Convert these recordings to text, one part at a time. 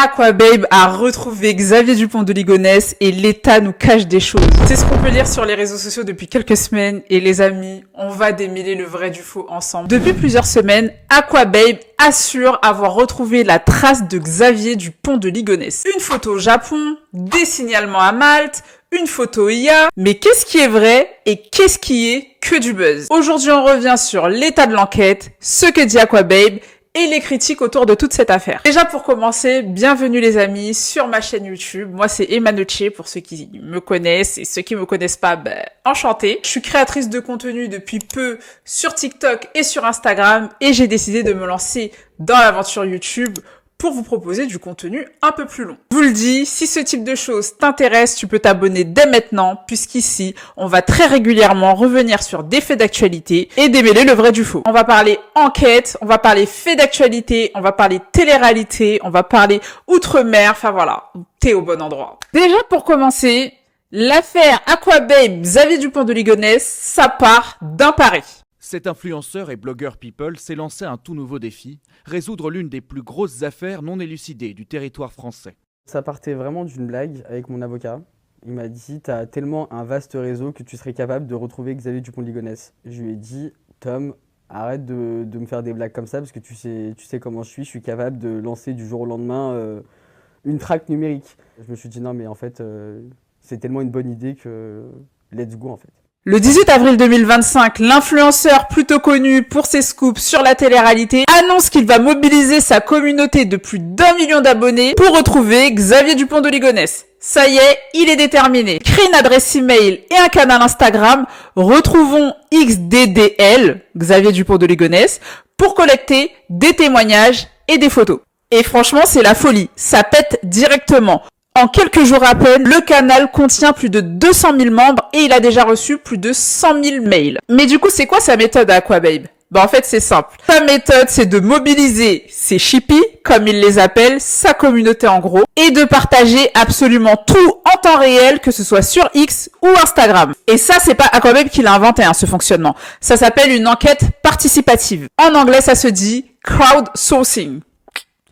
Aquababe a retrouvé Xavier Dupont de Ligonnès et l'État nous cache des choses. C'est ce qu'on peut lire sur les réseaux sociaux depuis quelques semaines et les amis, on va démêler le vrai du faux ensemble. Depuis plusieurs semaines, Aquababe assure avoir retrouvé la trace de Xavier Dupont de Ligonnès. Une photo au Japon, des signalements à Malte, une photo IA. Mais qu'est-ce qui est vrai et qu'est-ce qui est que du buzz? Aujourd'hui, on revient sur l'état de l'enquête, ce que dit Aquababe et les critiques autour de toute cette affaire. Déjà pour commencer, bienvenue les amis sur ma chaîne YouTube. Moi c'est Emanoche pour ceux qui me connaissent et ceux qui me connaissent pas, enchantée. Je suis créatrice de contenu depuis peu sur TikTok et sur Instagram et j'ai décidé de me lancer dans l'aventure YouTube pour vous proposer du contenu un peu plus long. Je vous le dis, si ce type de choses t'intéresse, tu peux t'abonner dès maintenant, puisqu'ici, on va très régulièrement revenir sur des faits d'actualité et démêler le vrai du faux. On va parler enquête, on va parler faits d'actualité, on va parler télé-réalité, on va parler outre-mer, enfin voilà, t'es au bon endroit. Déjà pour commencer, l'affaire Aquababe Xavier Dupont de Ligonnès, ça part d'un pari. Cet influenceur et blogueur people s'est lancé un tout nouveau défi, résoudre l'une des plus grosses affaires non élucidées du territoire français. Ça partait vraiment d'une blague avec mon avocat. Il m'a dit « T'as tellement un vaste réseau que tu serais capable de retrouver Xavier Dupont de Ligonnès ». Je lui ai dit « Tom, arrête de me faire des blagues comme ça parce que tu sais comment je suis capable de lancer du jour au lendemain une traque numérique ». Je me suis dit « Non mais en fait, c'est tellement une bonne idée que let's go en fait ». Le 18 avril 2025, l'influenceur plutôt connu pour ses scoops sur la télé-réalité annonce qu'il va mobiliser sa communauté de plus d'1 million d'abonnés pour retrouver Xavier Dupont de Ligonnès. Ça y est, il est déterminé. Crée une adresse email et un canal Instagram. Retrouvons XDDL, Xavier Dupont de Ligonnès, pour collecter des témoignages et des photos. Et franchement, c'est la folie. Ça pète directement. En quelques jours à peine, le canal contient plus de 200 000 membres et il a déjà reçu plus de 100 000 mails. Mais du coup, c'est quoi sa méthode à Aquababe? En fait, c'est simple. Sa méthode, c'est de mobiliser ses chippies, comme il les appelle, sa communauté en gros, et de partager absolument tout en temps réel, que ce soit sur X ou Instagram. Et ça, c'est pas Aquababe qui l'a inventé, ce fonctionnement. Ça s'appelle une enquête participative. En anglais, ça se dit crowdsourcing.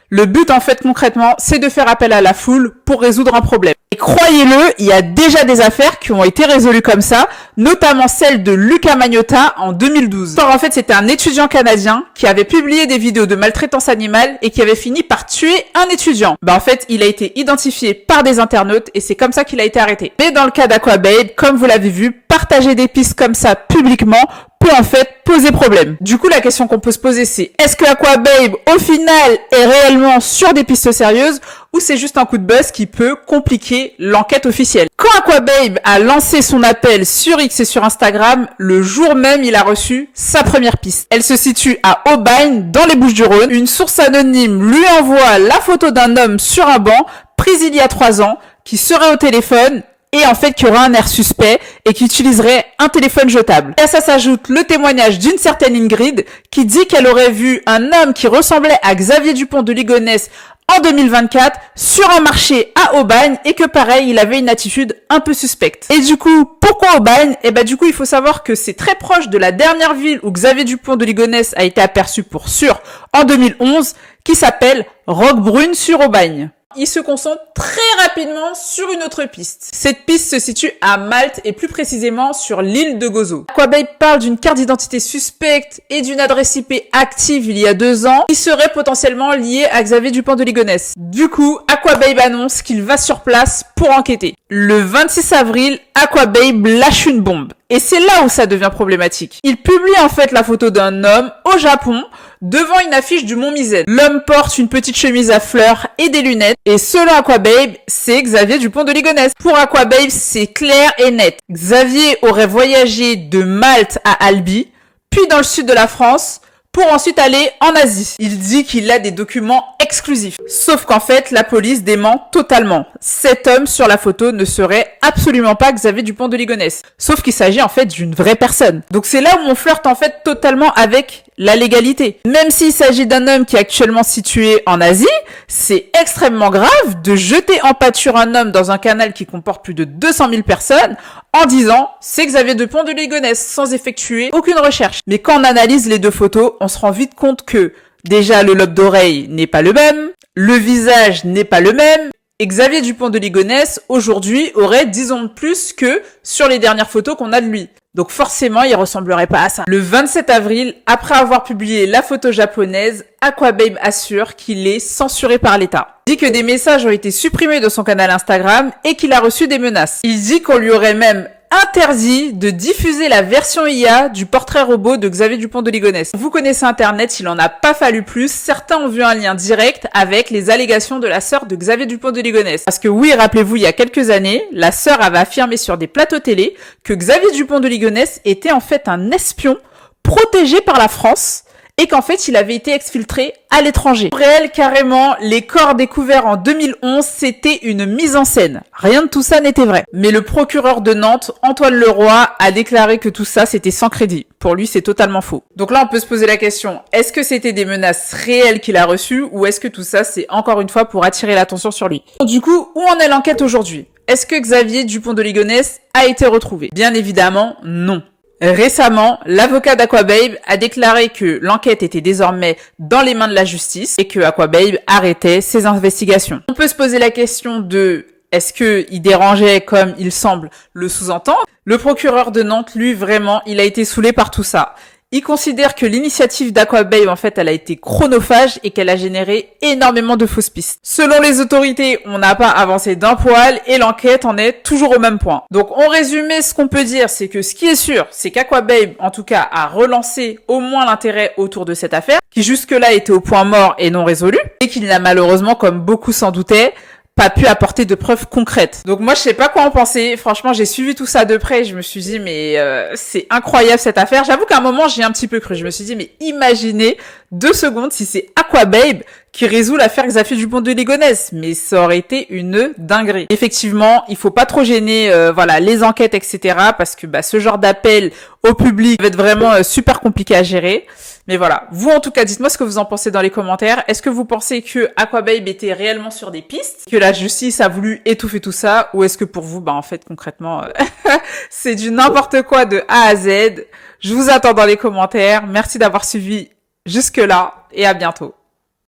Le but, en fait, concrètement, c'est de faire appel à la foule pour résoudre un problème. Et croyez-le, il y a déjà des affaires qui ont été résolues comme ça, notamment celle de Luca Magnotta en 2012. En fait, c'était un étudiant canadien qui avait publié des vidéos de maltraitance animale et qui avait fini par tuer un étudiant. En fait, il a été identifié par des internautes et c'est comme ça qu'il a été arrêté. Mais dans le cas d'Aquababe, comme vous l'avez vu, partager des pistes comme ça publiquement peut en fait poser problème. Du coup, la question qu'on peut se poser, c'est est-ce que Aquababe, au final, est réellement sur des pistes sérieuses ou c'est juste un coup de buzz qui peut compliquer l'enquête officielle? Quand Aquababe a lancé son appel sur X et sur Instagram, le jour même, il a reçu sa première piste. Elle se situe à Aubagne, dans les Bouches-du-Rhône. Une source anonyme lui envoie la photo d'un homme sur un banc, pris il y a 3 ans, qui serait au téléphone et en fait qui aura un air suspect et qui utiliserait un téléphone jetable. Et à ça s'ajoute le témoignage d'une certaine Ingrid qui dit qu'elle aurait vu un homme qui ressemblait à Xavier Dupont de Ligonnès en 2024 sur un marché à Aubagne et que pareil, il avait une attitude un peu suspecte. Et du coup, pourquoi Aubagne? Du coup, il faut savoir que c'est très proche de la dernière ville où Xavier Dupont de Ligonnès a été aperçu pour sûr en 2011 qui s'appelle Roquebrune-sur-Aubagne. Il se concentre très rapidement sur une autre piste. Cette piste se situe à Malte et plus précisément sur l'île de Gozo. Aquababe parle d'une carte d'identité suspecte et d'une adresse IP active il y a 2 ans qui serait potentiellement liée à Xavier Dupont de Ligonnès. Du coup, Aquababe annonce qu'il va sur place pour enquêter. Le 26 avril, Aquababe lâche une bombe. Et c'est là où ça devient problématique. Il publie en fait la photo d'un homme au Japon devant une affiche du Mont Misène. L'homme porte une petite chemise à fleurs et des lunettes. Et selon Aquababe, c'est Xavier Dupont de Ligonnès. Pour Aquababe, c'est clair et net. Xavier aurait voyagé de Malte à Albi, puis dans le sud de la France, pour ensuite aller en Asie. Il dit qu'il a des documents exclusifs. Sauf qu'en fait, la police dément totalement. Cet homme sur la photo ne serait absolument pas Xavier Dupont de Ligonnès. Sauf qu'il s'agit en fait d'une vraie personne. Donc c'est là où on flirte en fait totalement avec la légalité. Même s'il s'agit d'un homme qui est actuellement situé en Asie, c'est extrêmement grave de jeter en pâture un homme dans un canal qui comporte plus de 200 000 personnes en disant c'est Xavier Dupont de Ligonnès sans effectuer aucune recherche. Mais quand on analyse les deux photos, on se rend vite compte que déjà le lobe d'oreille n'est pas le même, Le visage n'est pas le même. Et Xavier Dupont de Ligonnès, aujourd'hui, aurait 10 ans de plus que sur les dernières photos qu'on a de lui. Donc forcément, il ressemblerait pas à ça. Le 27 avril, après avoir publié la photo japonaise, Aquababe assure qu'il est censuré par l'État. Il dit que des messages ont été supprimés de son canal Instagram et qu'il a reçu des menaces. Il dit qu'on lui aurait même interdit de diffuser la version IA du portrait robot de Xavier Dupont de Ligonnès. Vous connaissez Internet, il en a pas fallu plus. Certains ont vu un lien direct avec les allégations de la sœur de Xavier Dupont de Ligonnès. Parce que oui, rappelez-vous, il y a quelques années, la sœur avait affirmé sur des plateaux télé que Xavier Dupont de Ligonnès était en fait un espion protégé par la France et qu'en fait, il avait été exfiltré à l'étranger. Pour réel, carrément, les corps découverts en 2011, c'était une mise en scène. Rien de tout ça n'était vrai. Mais le procureur de Nantes, Antoine Leroy, a déclaré que tout ça, c'était sans crédit. Pour lui, c'est totalement faux. Donc là, on peut se poser la question, est-ce que c'était des menaces réelles qu'il a reçues ou est-ce que tout ça, c'est encore une fois pour attirer l'attention sur lui? Du coup, où en est l'enquête aujourd'hui? Est-ce que Xavier Dupont de Ligonnès a été retrouvé? Bien évidemment, non. Récemment, l'avocat d'Aquababe a déclaré que l'enquête était désormais dans les mains de la justice et que Aquababe arrêtait ses investigations. On peut se poser la question de est-ce que il dérangeait comme il semble le sous-entendre? Le procureur de Nantes, lui, vraiment, il a été saoulé par tout ça. Il considère que l'initiative d'Aquababe, en fait, elle a été chronophage et qu'elle a généré énormément de fausses pistes. Selon les autorités, on n'a pas avancé d'un poil et l'enquête en est toujours au même point. Donc, en résumé, ce qu'on peut dire, c'est que ce qui est sûr, c'est qu'Aquababe, en tout cas, a relancé au moins l'intérêt autour de cette affaire, qui jusque-là était au point mort et non résolu, et qu'il n'a malheureusement, comme beaucoup s'en doutaient, pas pu apporter de preuves concrètes. Donc moi, je sais pas quoi en penser. Franchement, j'ai suivi tout ça de près et je me suis dit, mais c'est incroyable cette affaire. J'avoue qu'à un moment, j'y ai un petit peu cru. Je me suis dit, mais imaginez 2 secondes si c'est Aquababe qui résout l'affaire Xavier Dupont de Ligonnès. Mais ça aurait été une dinguerie. Effectivement, il faut pas trop gêner voilà, les enquêtes, etc. Parce que ce genre d'appel au public va être vraiment super compliqué à gérer. Mais voilà, vous en tout cas, dites-moi ce que vous en pensez dans les commentaires. Est-ce que vous pensez que Aquababe était réellement sur des pistes, que la justice a voulu étouffer tout ça, ou est-ce que pour vous, en fait, concrètement, c'est du n'importe quoi de A à Z. Je vous attends dans les commentaires. Merci d'avoir suivi jusque-là et à bientôt.